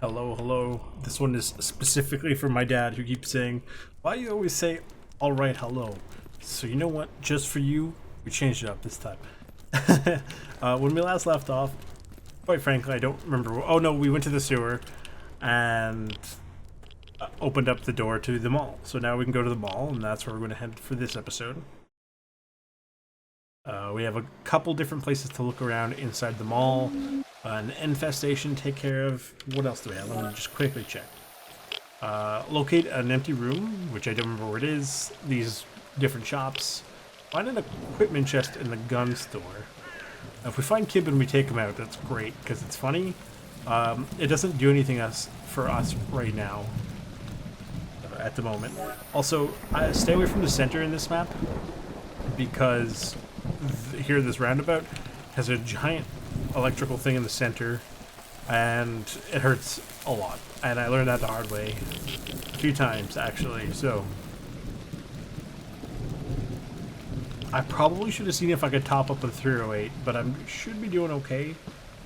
Hello, hello. This one is specifically for my dad who keeps saying, why you always say, alright, hello? So you know what? Just for you, we changed it up this time. When we last left off, quite frankly, I don't remember. Oh no, we went to the sewer and opened up the door to the mall. So now we can go to the mall, and that's where we're going to head for this episode. We have a couple different places to look around inside the mall. An infestation, take care of. What else do we have? Let me just quickly check. Locate an empty room, which I don't remember where it is. These different shops. Find an equipment chest in the gun store. If we find Kibba and we take him out, that's great, because it's funny. It doesn't do anything for us right now. At the moment. Also, stay away from the center in this map, because here this roundabout has a giant electrical thing in the center, and it hurts a lot. And I learned that the hard way a few times, actually. So I probably should have seen if I could top up a 308, but I should be doing okay.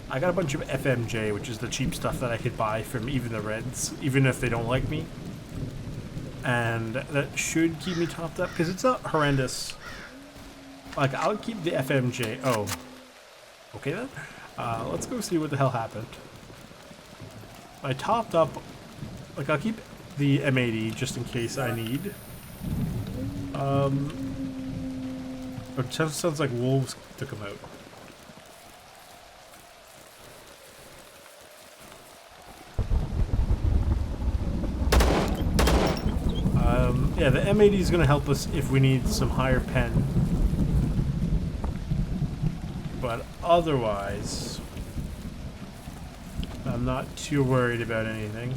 I got a bunch of FMJ, which is the cheap stuff that I could buy from even the Reds, even if they don't like me. And that should keep me topped up, because it's not horrendous. Like, I'll keep the FMJ. Oh. Okay then. Let's go see what the hell happened. I topped up. Like, I'll keep the M80 just in case I need. It sounds like wolves took him out. Yeah, the M80 is going to help us if we need some higher pen. But otherwise, I'm not too worried about anything.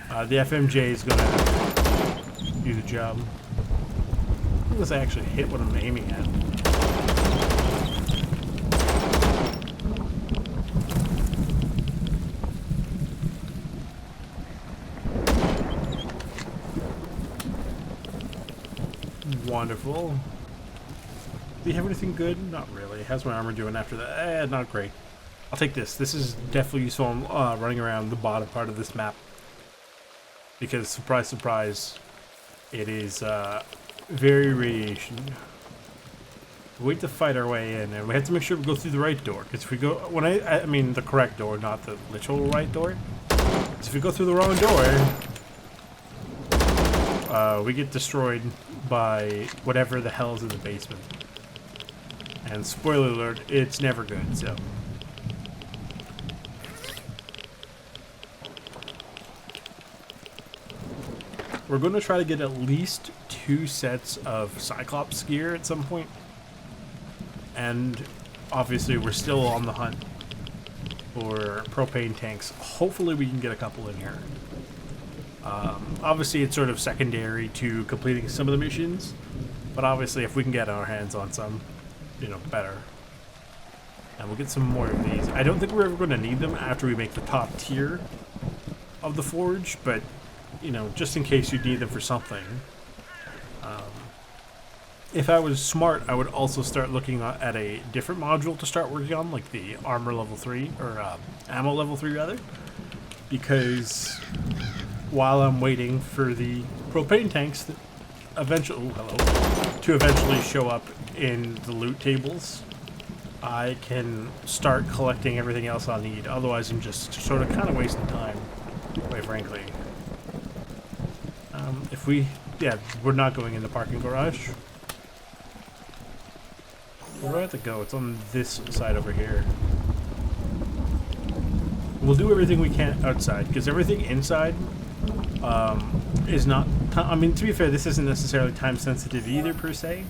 The FMJ is going to do the job. Unless I actually hit what I'm aiming at. Wonderful. Do you have anything good? Not really. How's my armor doing after that? Not great. I'll take this. This is definitely useful running around the bottom part of this map. Because, surprise, surprise, it is very radiation. We wait to fight our way in, and we have to make sure we go through the right door. Because if we go, I mean the correct door, not the literal right door. Because if we go through the wrong door, we get destroyed by whatever the hell is in the basement. And spoiler alert, it's never good, so. We're going to try to get at least 2 sets of Cyclops gear at some point. And obviously we're still on the hunt for propane tanks. Hopefully we can get a couple in here. Obviously it's sort of secondary to completing some of the missions. But obviously if we can get our hands on some, you know, better. And we'll get some more of these. I don't think we're ever going to need them after we make the top tier of the forge, but, you know, just in case you need them for something. If I was smart, I would also start looking at a different module to start working on, like the armor level 3, or ammo level 3 rather. Because while I'm waiting for the propane tanks that to eventually show up in the loot tables, I can start collecting everything else I'll need. Otherwise, I'm just sort of kind of wasting time, quite frankly. We're not going in the parking garage. Where do I have to go? It's on this side over here. We'll do everything we can outside, because everything inside is not... I mean, to be fair, this isn't necessarily time sensitive either, per se.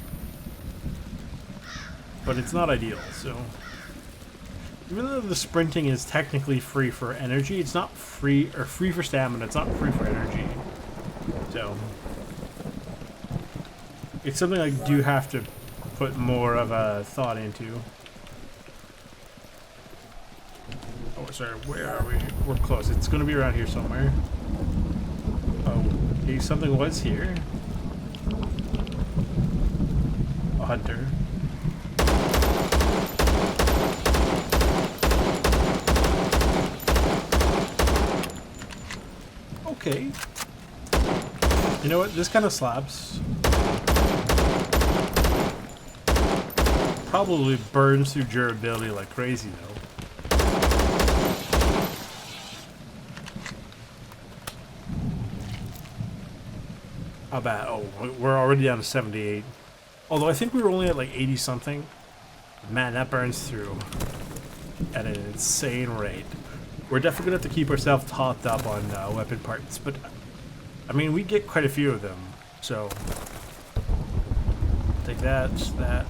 But it's not ideal, so... Even though the sprinting is technically free for energy, it's not free, or free for stamina, it's not free for energy. So... It's something I do have to put more of a thought into. Oh, sorry, where are we? We're close. It's going to be around here somewhere. Oh, okay, something was here. A hunter. Okay. You know what? This kind of slaps. Probably burns through durability like crazy, though. How bad? Oh, we're already down to 78. Although I think we were only at like 80 something. Man, that burns through at an insane rate. We're definitely going to have to keep ourselves topped up on weapon parts, but I mean, we get quite a few of them, so take that, that.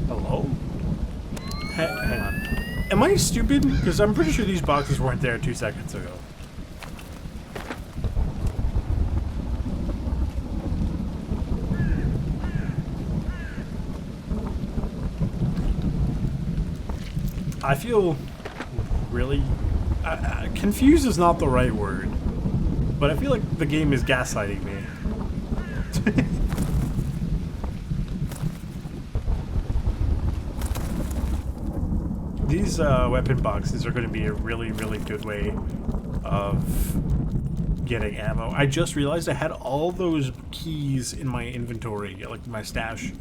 Hello? Hang on. Am I stupid? Because I'm pretty sure these boxes weren't there 2 seconds ago. I feel really... confused is not the right word, but I feel like the game is gaslighting me. These weapon boxes are going to be a really, really good way of getting ammo. I just realized I had all those keys in my inventory, like my stash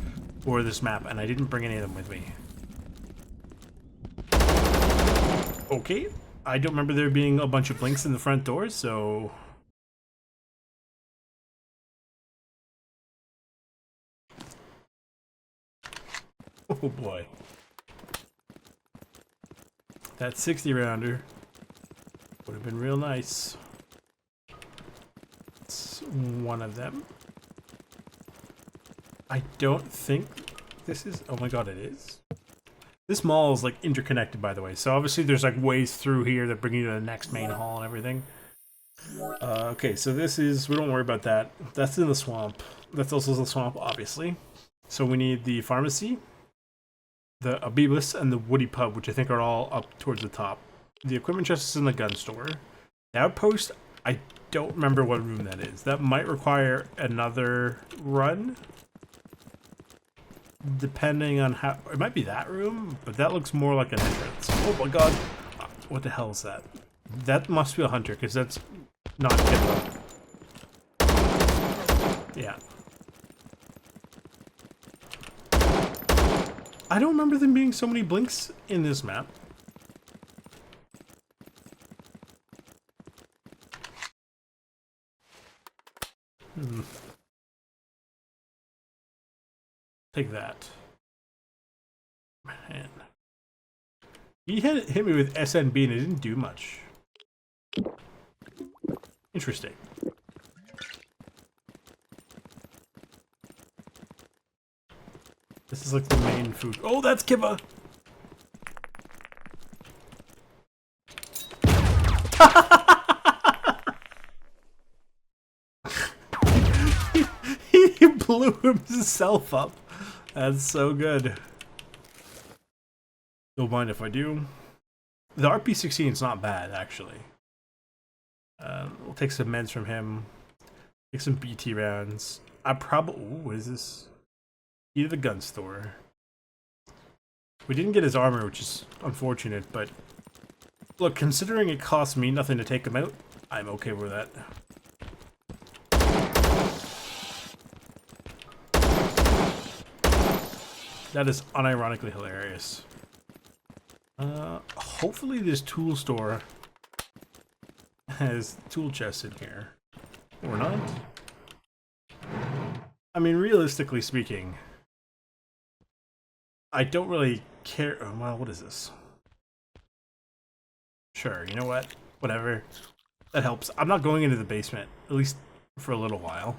for this map, and I didn't bring any of them with me. Okay, I don't remember there being a bunch of blinks in the front door, so... Oh boy. That 60 rounder would have been real nice. It's one of them. I don't think this is... Oh my god, it is. This mall is like interconnected, by the way. So obviously there's like ways through here that bring you to the next main hall and everything. Okay, so this is... We don't worry about that. That's in the swamp. That's also the swamp, obviously. So we need the pharmacy, the Abibus, and the Woody Pub, which I think are all up towards the top. The equipment chest is in the gun store. The outpost, I don't remember what room that is. That might require another run, depending on how... It might be that room, but that looks more like an entrance. Oh my god. What the hell is that? That must be a hunter, because that's not Kibba. Yeah. I don't remember there being so many blinks in this map. Take that. Man. He hit me with SNB and it didn't do much. Interesting. This is like the main food. Oh, that's Kibba! He blew himself up. That's so good. Don't mind if I do. The RP-16 is not bad, actually. We'll take some meds from him. Take some BT rounds. I probably... Ooh, what is this? Key to the gun store. We didn't get his armor, which is unfortunate, but... Look, considering it costs me nothing to take him out, I'm okay with that. That is unironically hilarious. Hopefully this tool store has tool chests in here. Or not. I mean, realistically speaking, I don't really care. Oh, well, what is this? Sure, you know what? Whatever. That helps. I'm not going into the basement, at least for a little while.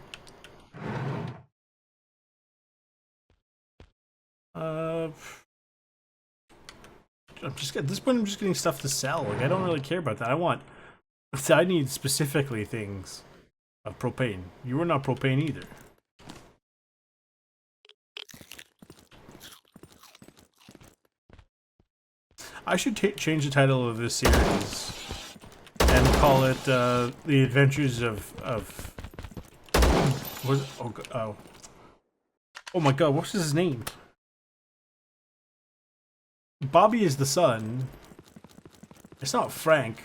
I'm just at this point. I'm just getting stuff to sell. Like I don't really care about that. I need specifically things of propane. You were not propane either. I should change the title of this series and call it The Adventures of what is it? Oh my god, what's his name? Bobby is the son. It's not Frank.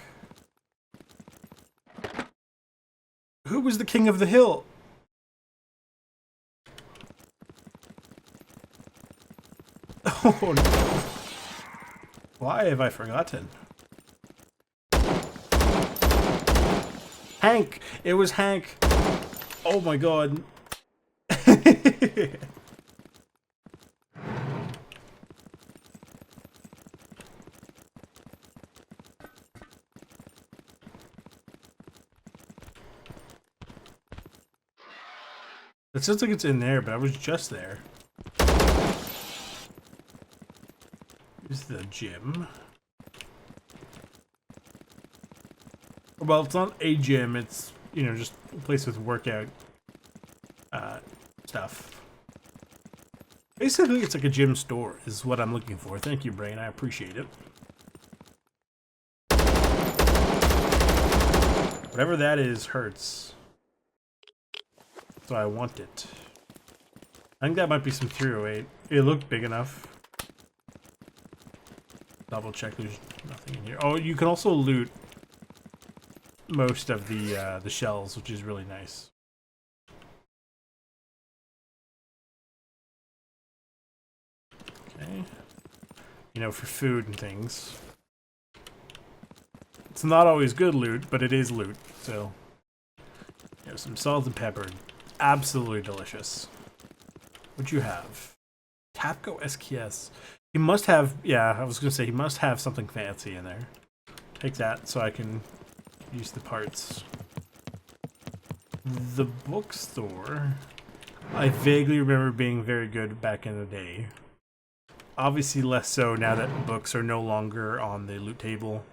was the king of the hill? Oh no. Why have I forgotten? Hank! It was Hank! Oh my god. It sounds like it's in there, but I was just there. Here's the gym. Well, it's not a gym, it's, you know, just a place with workout stuff. Basically, it's like a gym store, is what I'm looking for. Thank you, Brain. I appreciate it. Whatever that is hurts. So I want it. I think that might be some 308. It looked big enough. Double check there's nothing in here. Oh, you can also loot most of the shells, which is really nice. Okay. You know, for food and things. It's not always good loot, but it is loot, so. You know, some salt and pepper. Absolutely delicious. What'd you have? Tapco SKS. He must have, yeah, I was gonna say, he must have something fancy in there. Take that so I can use the parts. The bookstore. I vaguely remember being very good back in the day. Obviously less so now that books are no longer on the loot table.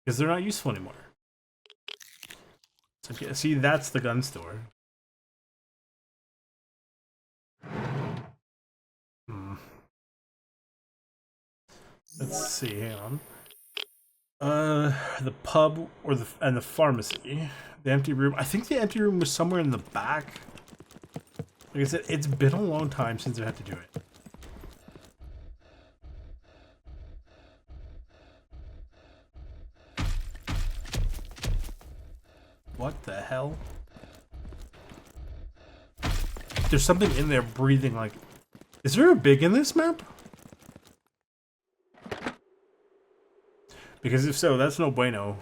Because they're not useful anymore. So, see, that's the gun store. Let's see, hang on. The pub or the pharmacy. The empty room. I think the empty room was somewhere in the back. Like I said, it's been a long time since I had to do it. What the hell? There's something in there breathing like... Is there a big in this map? Because if so, that's no bueno.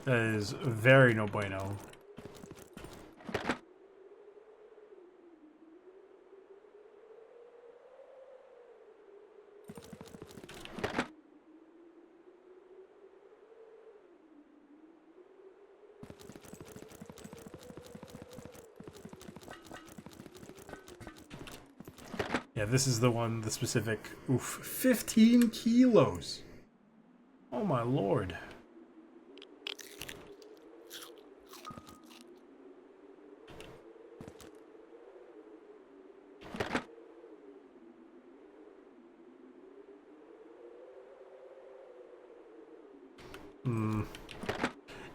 That is very no bueno. Yeah, this is the one, the specific. Oof, 15 kilos. Oh my lord.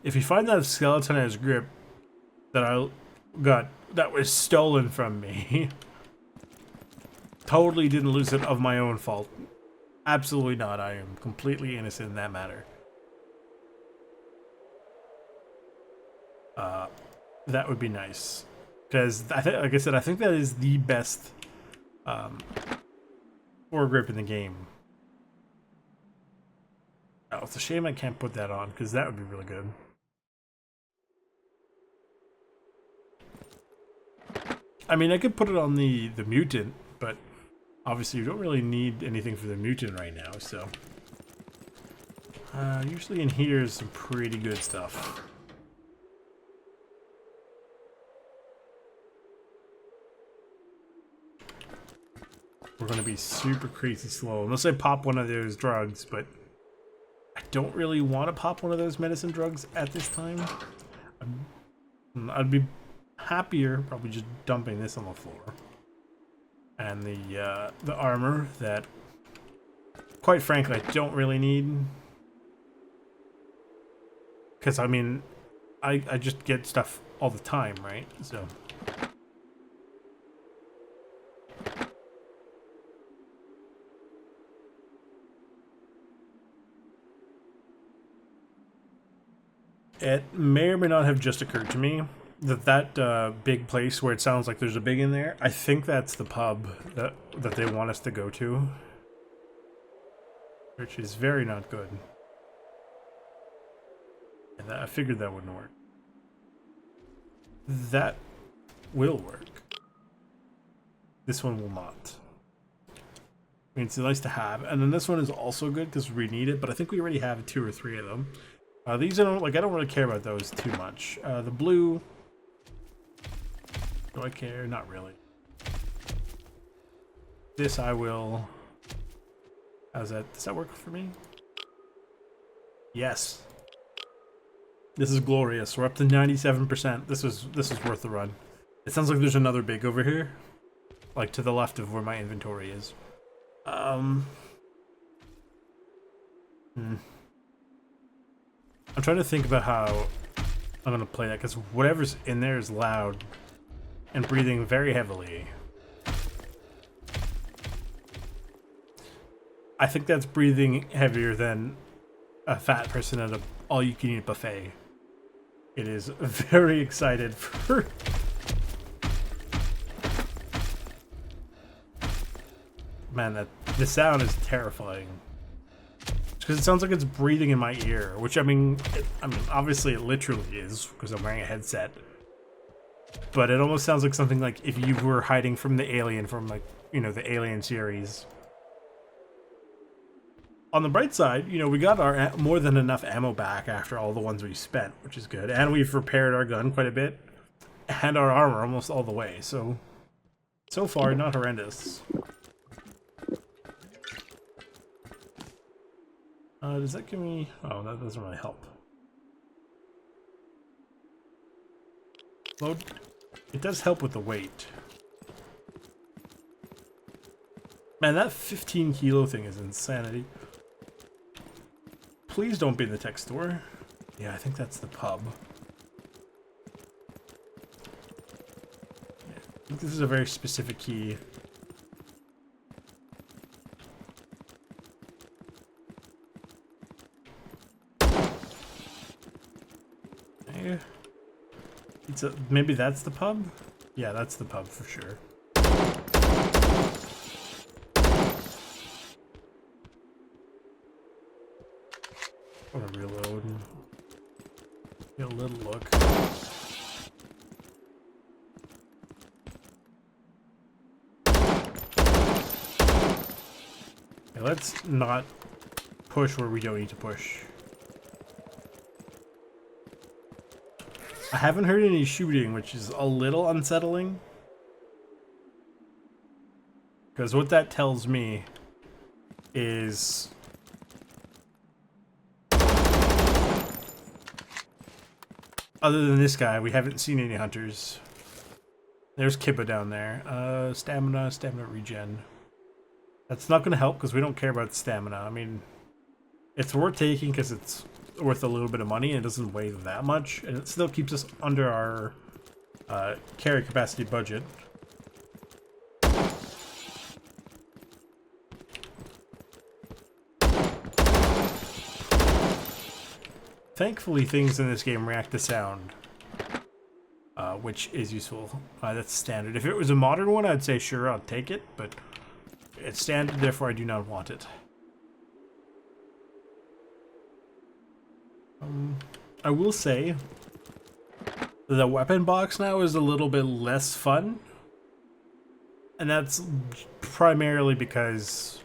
If you find that skeleton has grip that I got, that was stolen from me. Totally didn't lose it of my own fault. Absolutely not. I am completely innocent in that matter. That would be nice. Because, like I said, I think that is the best foregrip in the game. Oh, it's a shame I can't put that on, because that would be really good. I mean, I could put it on the mutant, but obviously you don't really need anything for the mutant right now, so... usually in here is some pretty good stuff. We're gonna be super crazy slow, unless I pop one of those drugs, but... I don't really want to pop one of those medicine drugs at this time. I'd be happier probably just dumping this on the floor. And the armor that, quite frankly, I don't really need. Because, I mean, I just get stuff all the time, right? So... It may or may not have just occurred to me that big place where it sounds like there's a big in there, I think that's the pub that they want us to go to. Which is very not good. And I figured that wouldn't work. That will work. This one will not. I mean, it's nice to have. And then this one is also good because we need it, but I think we already have 2 or 3 of them. These I don't really care about those too much. The blue, do I care? Not really. This I will. Does that work for me? Yes. This is glorious. We're up to 97%. This is worth the run. It sounds like there's another big over here, like to the left of where my inventory is. I'm trying to think about how I'm gonna play that because whatever's in there is loud and breathing very heavily. I think that's breathing heavier than a fat person at a all-you-can-eat buffet. It is very excited for... Man, the sound is terrifying. Because it sounds like it's breathing in my ear, which I mean, obviously it literally is because I'm wearing a headset. But it almost sounds like something like if you were hiding from the alien from, like, you know, the Alien series. On the bright side, you know, we got our more than enough ammo back after all the ones we spent, which is good. And we've repaired our gun quite a bit. And our armor almost all the way. So far, not horrendous. Does that give me... Oh, that doesn't really help. Load. It does help with the weight. Man, that 15 kilo thing is insanity. Please don't be in the tech store. Yeah, I think that's the pub. Yeah, I think this is a very specific key. Okay. Maybe that's the pub? Yeah, that's the pub for sure. I want to reload and get a little look. Okay, let's not push where we don't need to push. I haven't heard any shooting, which is a little unsettling. Because what that tells me is... Other than this guy, we haven't seen any hunters. There's Kibba down there. Stamina regen. That's not going to help because we don't care about stamina. I mean, it's worth taking because it's worth a little bit of money and it doesn't weigh that much. And it still keeps us under our carry capacity budget. Thankfully, things in this game react to sound, which is useful. That's standard. If it was a modern one, I'd say sure, I'll take it, but it's standard, therefore I do not want it. I will say the weapon box now is a little bit less fun, and that's primarily because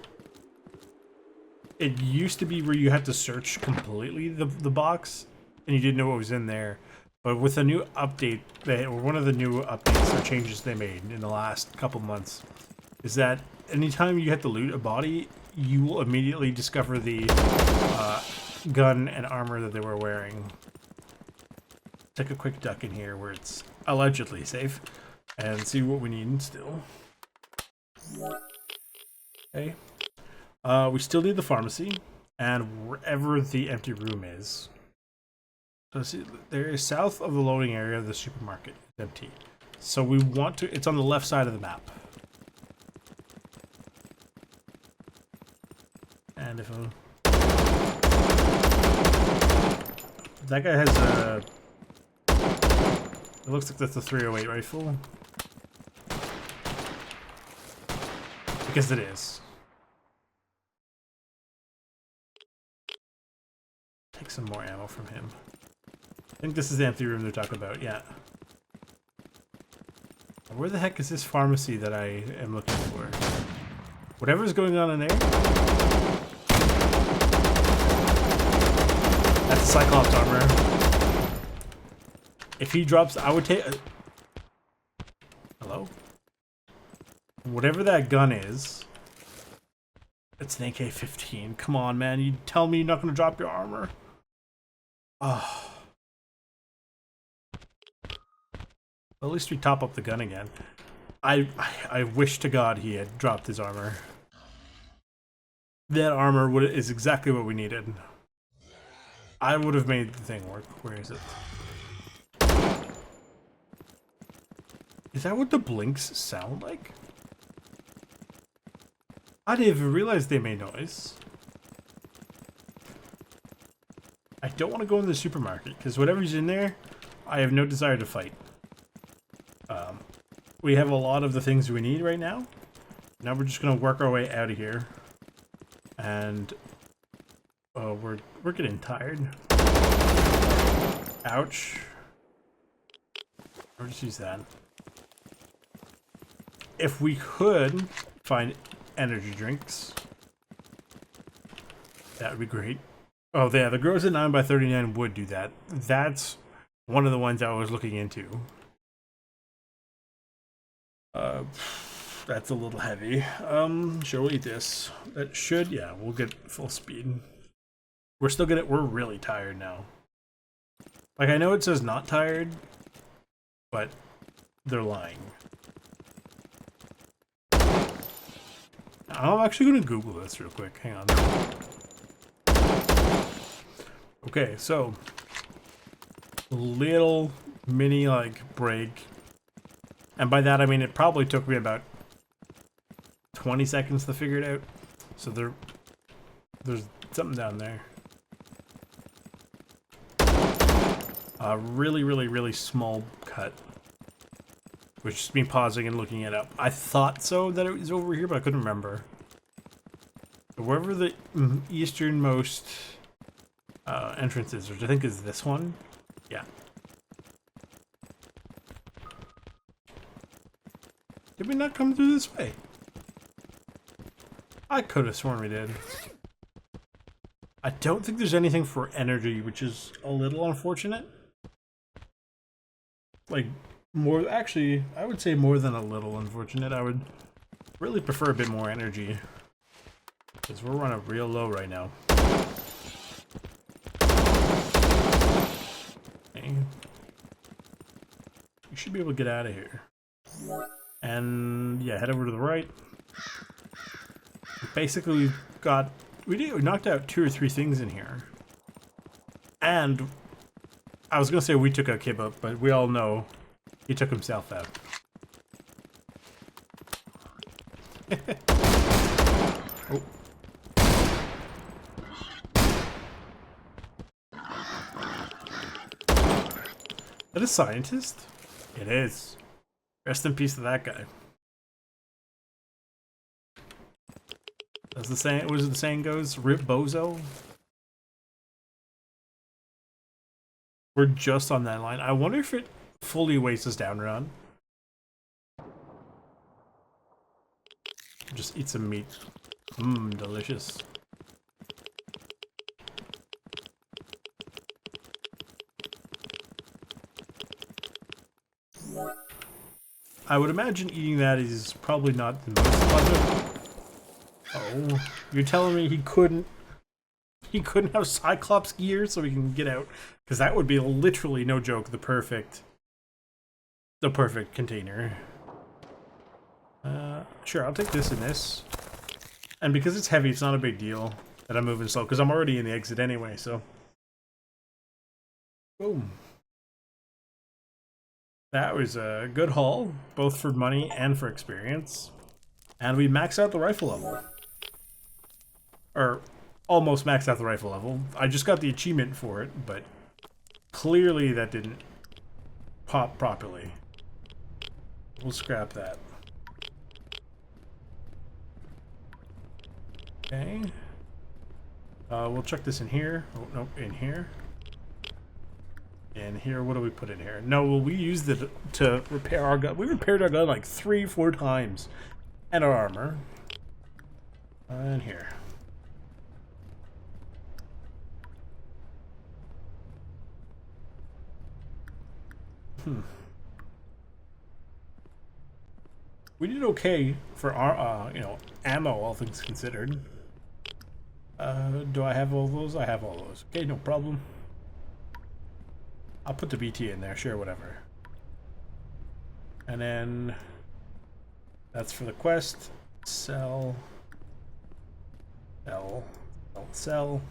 it used to be where you had to search completely the box and you didn't know what was in there. But with a new update, one of the new updates or changes they made in the last couple months is that anytime you have to loot a body, you will immediately discover the gun and armor that they were wearing. Take a quick duck in here where it's allegedly safe and see what we need still. Okay. We still need the pharmacy and wherever the empty room is. So see, there is south of the loading area of the supermarket. It's empty. So we want to, it's on the left side of the map. And if That guy has a... It looks like that's a 308 rifle. Because it is. Take some more ammo from him. I think this is the empty room they're talking about, yeah. Where the heck is this pharmacy that I am looking for? Whatever's going on in there? That's a Cyclops armor. If he drops, I would take... Hello? Whatever that gun is... It's an AK-15. Come on, man. You tell me you're not going to drop your armor? Oh. At least we top up the gun again. I wish to God he had dropped his armor. That armor is exactly what we needed. I would have made the thing work. Where is it? Is that what the blinks sound like? I didn't even realize they made noise. I don't want to go in the supermarket because whatever's in there, I have no desire to fight. We have a lot of the things we need right now. Now we're just gonna work our way out of here. And we're getting tired. Ouch. I'll just use that. If we could find energy drinks, that would be great. Oh yeah, the Grows at 9x39 would do that. That's one of the ones I was looking into. That's a little heavy. Sure, we'll eat this. That should, yeah, we'll get full speed. We're still gonna, we're really tired now. Like, I know it says not tired, but they're lying. I'm actually gonna Google this real quick. Hang on. Okay, so little mini like break. And by that I mean it probably took me about 20 seconds to figure it out. So there's something down there. A really, really, really small cut. Which is me pausing and looking it up. I thought so that it was over here, but I couldn't remember. So wherever the easternmost entrance is, which I think is this one. Yeah. Did we not come through this way? I could have sworn we did. I don't think there's anything for energy, which is a little unfortunate. Like, more, actually, I would say more than a little unfortunate. I would really prefer a bit more energy. Because we're running real low right now. Okay. We should be able to get out of here. And yeah, head over to the right. Basically, we've got, we knocked out 2 or 3 things in here. And I was gonna say we took out Kibba, but we all know he took himself out. Oh. That a scientist? It is. Rest in peace to that guy. As the saying, what is it, the saying goes? Rip Bozo? We're just on that line. I wonder if it fully weighs us down, Ron. Just eat some meat. Mmm, delicious. I would imagine eating that is probably not the most pleasant. Oh, you're telling me he couldn't have Cyclops gear so we can get out? Because that would be literally, no joke, the perfect container. Sure, I'll take this and this. And because it's heavy, it's not a big deal that I'm moving slow, because I'm already in the exit anyway, so. Boom. That was a good haul, both for money and for experience. And we maxed out the rifle level. Or almost maxed out the rifle level. I just got the achievement for it, but Clearly that didn't pop properly. We'll scrap that. Okay. We'll check this in here. Oh, nope, in here. And here, what do we put in here? No, well, we used it to repair our gun. We repaired our gun like 3-4 times. And our armor. And here. We did okay for our, you know, ammo, all things considered. Do I have all those? I have all those. Okay, no problem. I'll put the BT in there, sure, whatever. And then that's for the quest. Sell. Sell. Sell. Sell.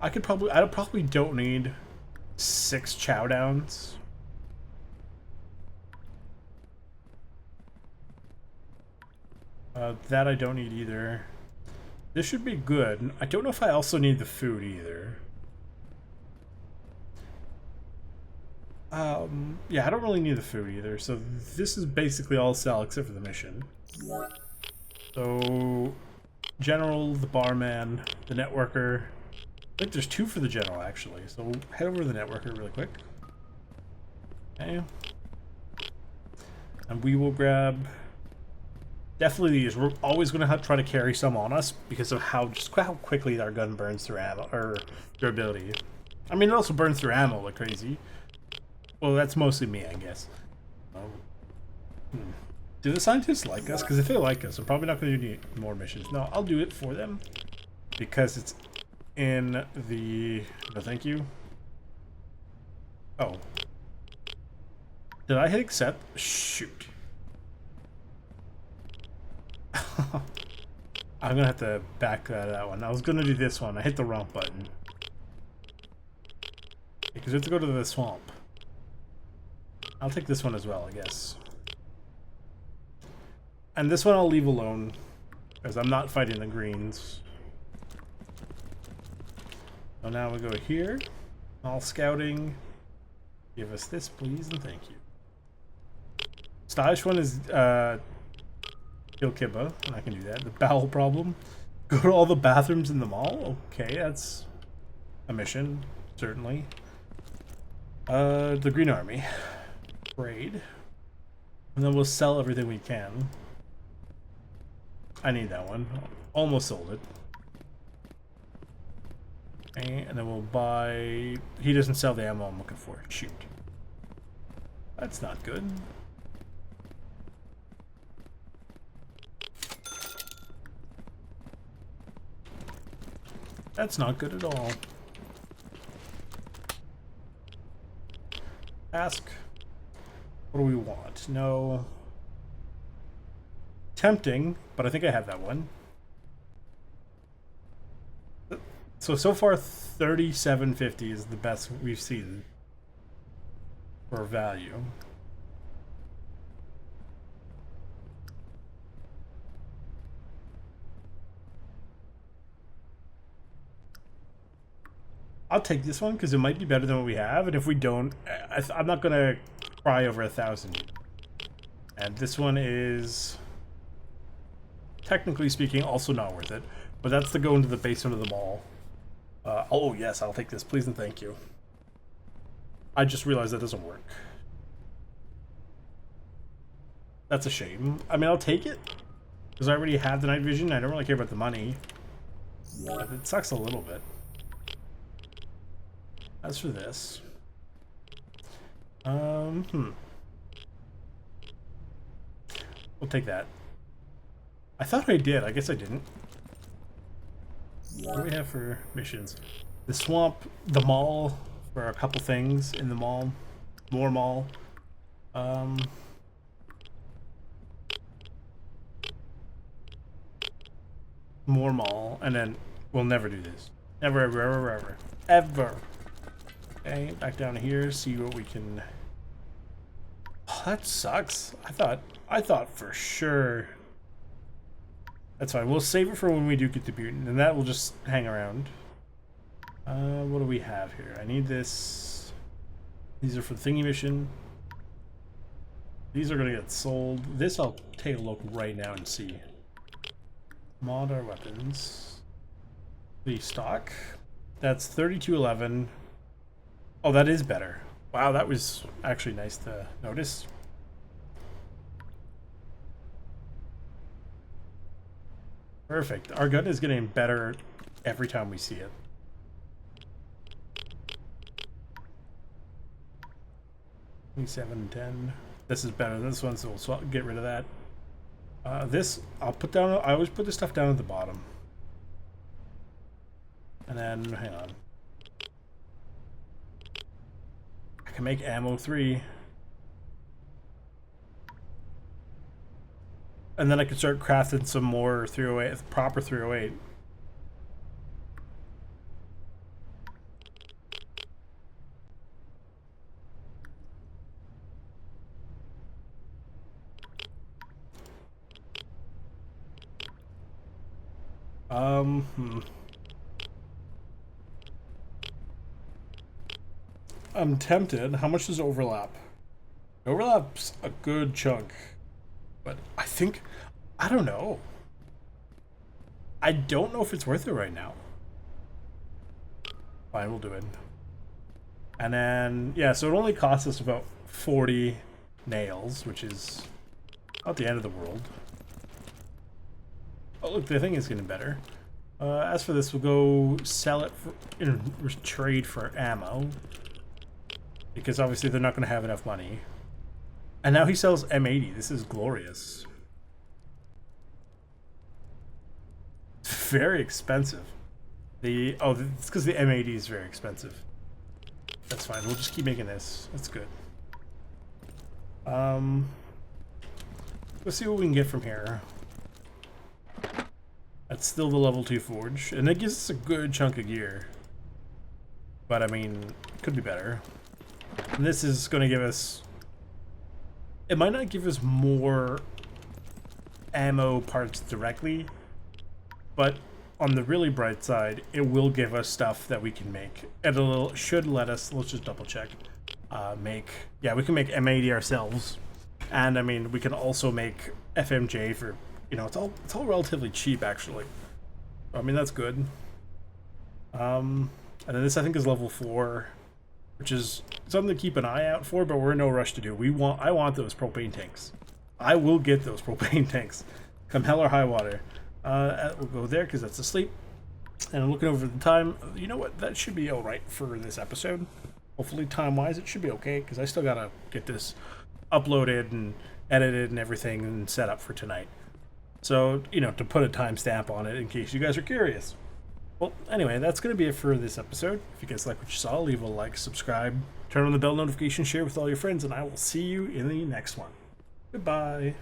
I probably don't need 6 chow downs. That I don't need either. This should be good. I don't know if I also need the food either. Yeah, I don't really need the food either. So this is basically all sell except for the mission. So, general, the barman, the networker. I think there's 2 for the general actually. So we'll head over to the networker really quick. Okay. And we will grab. Definitely these. We're always going to try to carry some on us because of how quickly our gun burns through ammo or durability. I mean, it also burns through ammo like crazy. Well, that's mostly me, I guess. Do the scientists like us? Because if they like us, I'm probably not going to do any more missions. No, I'll do it for them because it's in the. No, thank you. Oh, did I hit accept? Shoot. I'm gonna have to back that one. I was gonna do this one. I hit the wrong button. Because we have to go to the swamp. I'll take this one as well, I guess. And this one I'll leave alone. Because I'm not fighting the greens. So now we go here. All scouting. Give us this, please, and thank you. Stylish one is kill Kibba, and I can do that. The bowel problem. Go to all the bathrooms in the mall? Okay, that's a mission, certainly. The Green Army. Trade. And then we'll sell everything we can. I need that one. Almost sold it. Okay, and then we'll buy. He doesn't sell the ammo I'm looking for. Shoot. That's not good. That's not good at all. Ask. What do we want? No. Tempting, but I think I have that one. So far, 37.50 is the best we've seen for value. I'll take this one because it might be better than what we have, and if we don't, I'm not gonna cry over 1,000. And this one is, technically speaking, also not worth it. But that's to go into the basement of the mall. Oh yes, I'll take this, please and thank you. I just realized that doesn't work. That's a shame. I mean, I'll take it because I already have the night vision. I don't really care about the money. But it sucks a little bit. As for this, we'll take that. I thought I did. I guess I didn't. What do we have for missions? The swamp, the mall, for a couple things in the mall, more mall. More mall, and then we'll never do this. Never, ever, ever, ever, ever. Okay, back down here, see what we can. Oh, that sucks. I thought for sure That's fine. We'll save it for when we do get the mutant, and that will just hang around. What do we have here? I need this. These are for the thingy mission. These are gonna get sold. This I'll take a look right now and see. Mod our weapons. The stock. That's 3211. Oh, that is better. Wow, that was actually nice to notice. Perfect. Our gun is getting better every time we see it. $27.10. This is better than this one, so we'll get rid of that. This I'll put down. I always put this stuff down at the bottom. And then hang on. I can make ammo 3. And then I can start crafting some more 308, proper 308. I'm tempted. How much does overlap? Overlap's a good chunk. But I think, I don't know. I don't know if it's worth it right now. Fine, we'll do it. And then, yeah, so it only costs us about 40 nails, which is not the end of the world. Oh, look, the thing is getting better. As for this, we'll go sell it for, trade for ammo. Because obviously they're not going to have enough money. And now he sells M80. This is glorious. It's very expensive. Oh, it's because the M80 is very expensive. That's fine. We'll just keep making this. That's good. Let's see what we can get from here. That's still the level 2 forge, and it gives us a good chunk of gear. But I mean, could be better. And this is going to give us. It might not give us more ammo parts directly, but on the really bright side, it will give us stuff that we can make. It should let us, let's just double check, yeah, we can make M80 ourselves. And I mean, we can also make FMJ for, you know, it's all relatively cheap actually. I mean, that's good. And then this I think is level 4. Which is something to keep an eye out for, but we're in no rush to do. I want those propane tanks. I will get those propane tanks, come hell or high water. We'll go there because that's asleep. And I'm looking over the time. You know what? That should be all right for this episode. Hopefully, time-wise, it should be okay because I still gotta get this uploaded and edited and everything and set up for tonight. So, you know, to put a timestamp on it in case you guys are curious. Well, anyway, that's going to be it for this episode. If you guys like what you saw, leave a like, subscribe, turn on the bell notification, share with all your friends, and I will see you in the next one. Goodbye.